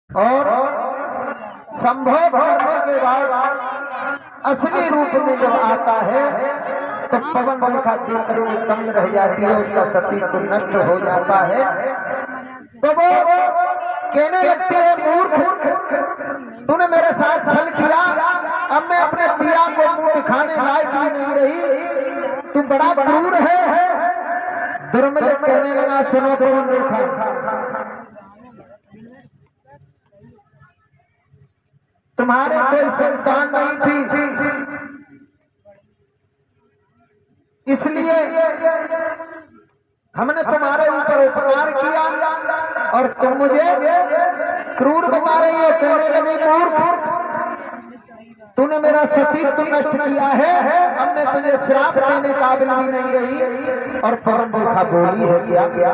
और संभोग करने के बाद असली रूप में जब आता है तो पवन रेखा देखने में तंग रह जाती है, उसका सतीत्व नष्ट हो जाता है। तो वो कहने लगती है, मूर्ख, तूने मेरे साथ छल किया, अब मैं अपने पिया को मुंह दिखाने लायक भी नहीं रही, तू बड़ा क्रूर है। दुर्मिल कहने लगा, सुनो पवन रेखा, तुम्हारे कोई संतान नहीं थी, इसलिए हमने तुम्हारे ऊपर उपकार किया और तुम मुझे क्रूर बता रही हो। कहने लगे, मूर्ख, तूने मेरा सतीत्व नष्ट किया है, अब मैं तुझे श्राप देने काबिल भी नहीं रही। और पवन रेखा बोली है, क्या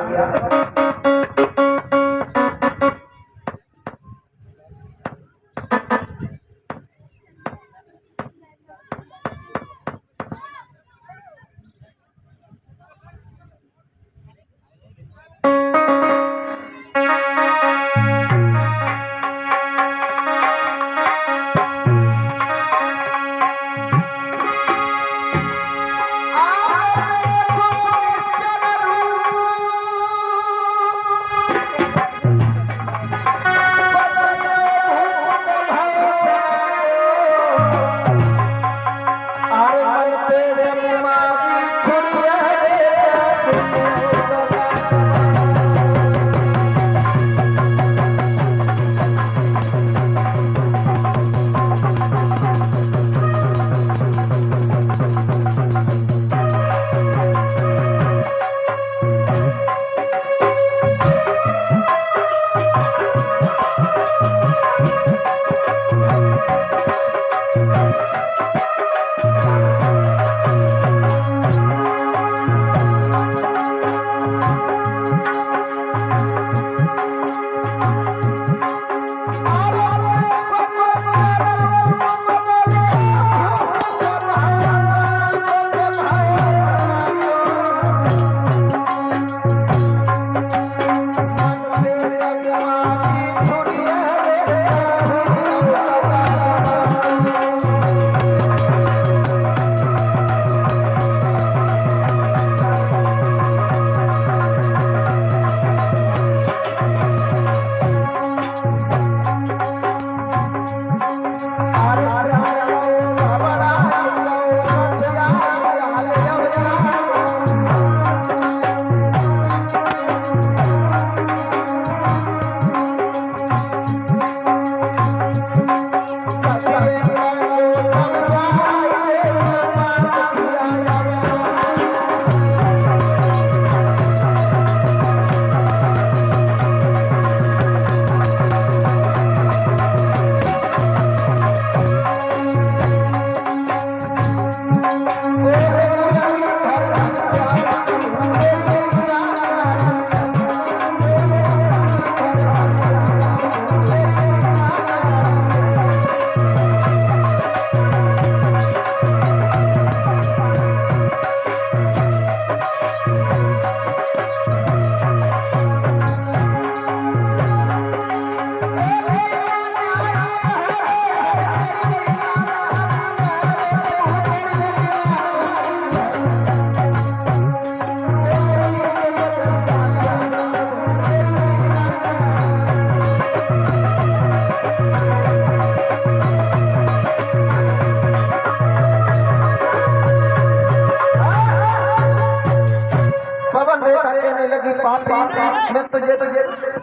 मैं तुझे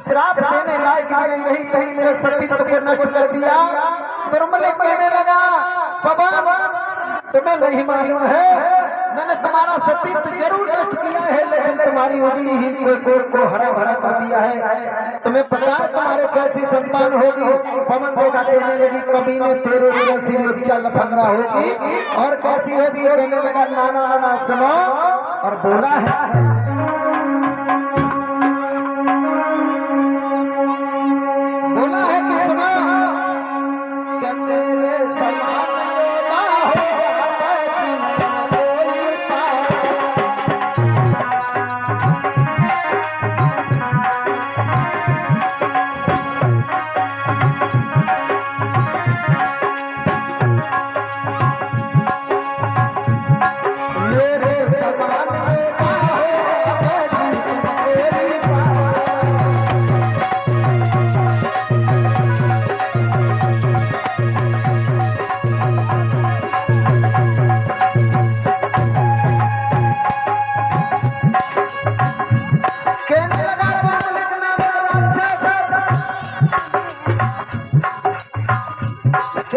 श्राप देने लायक नहीं रही, तुमने मेरे सतीत्व को नष्ट कर दिया। दुर्मिल कहने लगा, पवन, तुम्हें नहीं मालूम है, मैंने तुम्हारा सतीत्व जरूर नष्ट किया है, लेकिन तुम्हारी उजड़ी ही को हरा भरा कर दिया है। तुम्हें पता है तुम्हारे कैसी संतान होगी? पवन रेखा कहने लगी, कभी ने तेरे जैसी लुच्चा लफंगा होगी। और कैसी होगी? कहने लगा, नाना नाना सुनो। और बोला है, कि सुना क्या तेरे समान योदा होगा बची कोई पार।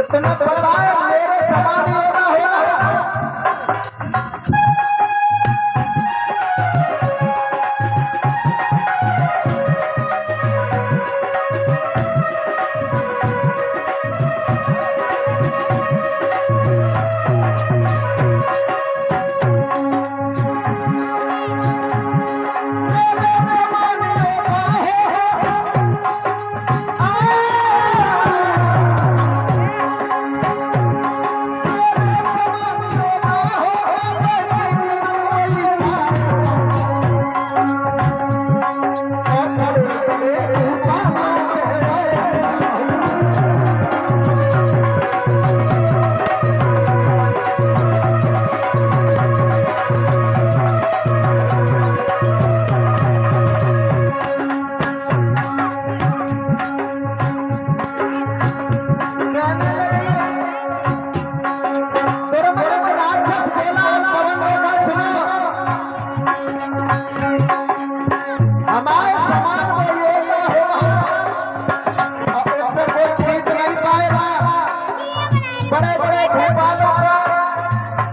इतना पता है मेरे समान योगा होगा।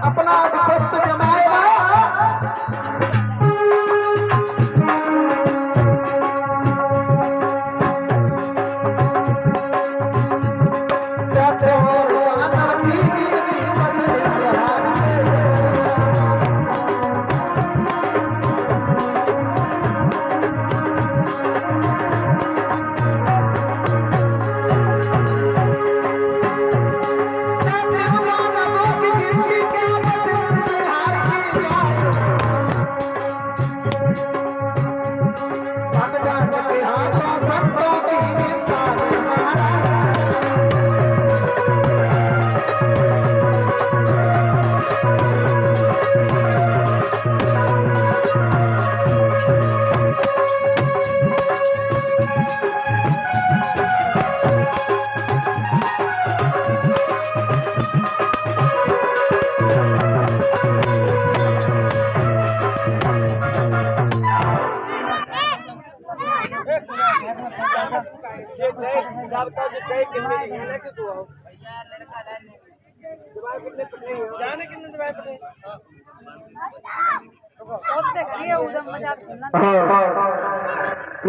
अपना अधिपत्य जमाएगा।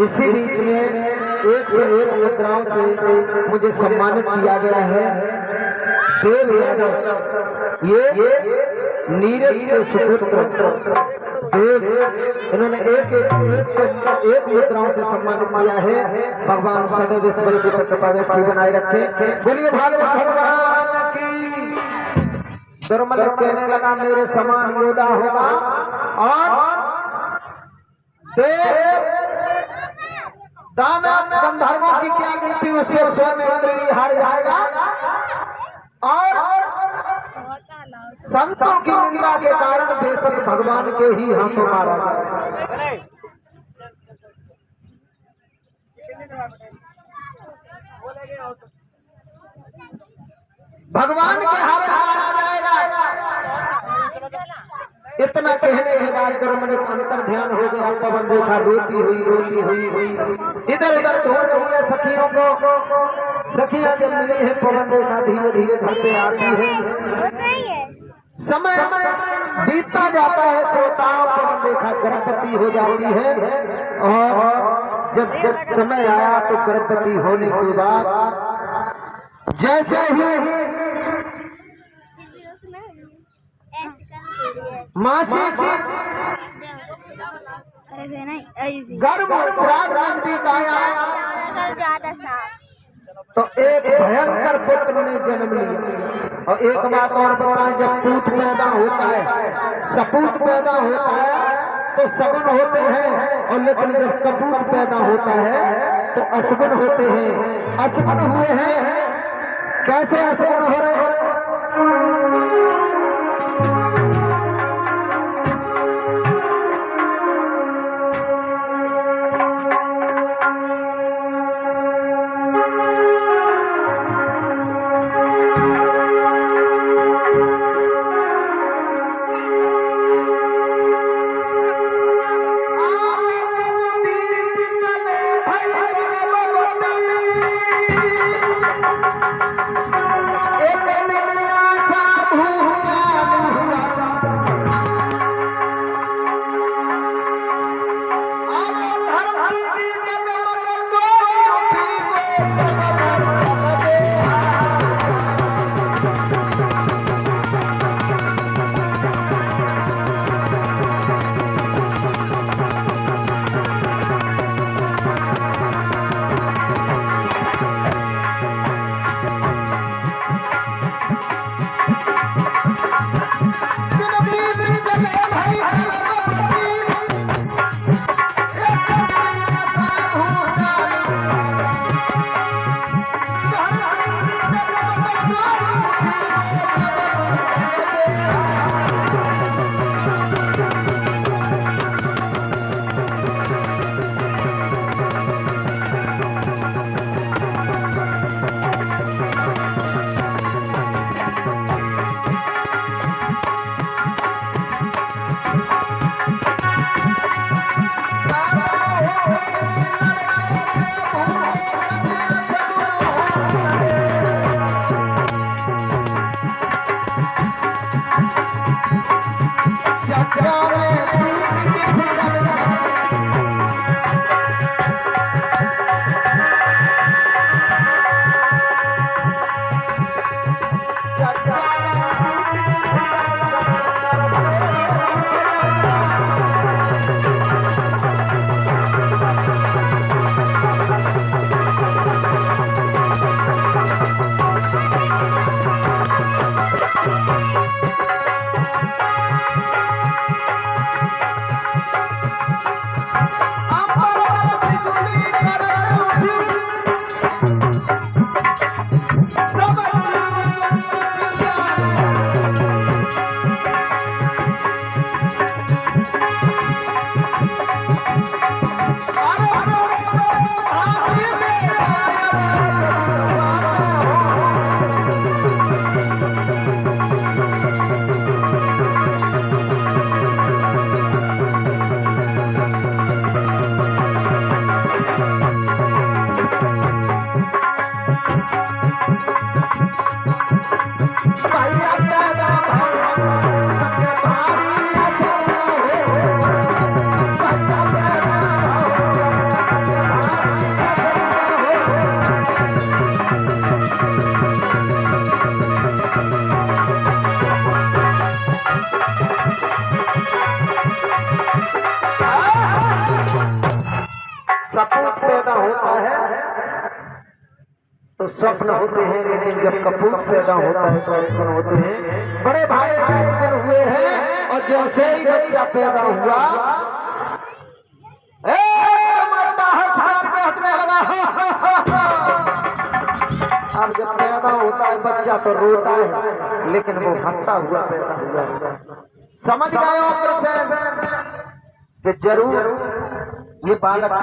इसी बीच में 101 मुद्राओं से मुझे सम्मानित किया गया है। देव यादव ये नीरज के सुपुत्र देव, इन्होंने एक मुद्राओं से सम्मानित किया है। भगवान सदैव इस बच्चे पर कृपा दृष्टि बनाए रखे। बोलिए भागवत भगवान की। दुर्मल कहने लगा मेरे समान योद्धा होगा और देव दानव गंधर्वों की क्या गिनती, उससे स्वयं इंद्र भी हार जाएगा और संतों की निंदा के कारण बेशक भगवान के ही हाथों मारा जाएगा। भगवान के हाथ मारा जाएगा। इतना कहने के बाद दुर्मल का अंतर ध्यान हो गया। पवन रेखा रोती हुई इधर उधर ढूंढ रही है सखियों को। सखियां जब मिली है पवन रेखा धीरे धीरे घर पे आती है। समय बीतता जाता है, श्रोताओं पवन रेखा गर्भवती हो जाती है और जब समय आया तो गर्भवती होने के बाद जैसे ही मासिक गर्भ श्राद्ध नजदीक आया तो एक भयंकर पुत्र ने जन्म लिया। और एक बात और बताएं, जब पूत पैदा होता है, सपूत पैदा होता है तो सगुन होते हैं, और लेकिन जब कपूत पैदा होता है तो असगुन होते हैं। असगुन हुए हैं, कैसे असगुन हो रहे हैं? सपूत पैदा होता है तो स्वप्न होते हैं, लेकिन जब कपूत पैदा होता है तो स्वप्न होते हैं। बड़े भाई स्वप्न हुए हैं और जैसे ही बच्चा पैदा हुआ हंसने लगा। अब जब पैदा होता है बच्चा तो रोता है, लेकिन वो हंसता हुआ पैदा हुआ। समझ गए हो कृष्ण कि जरूर ये बालक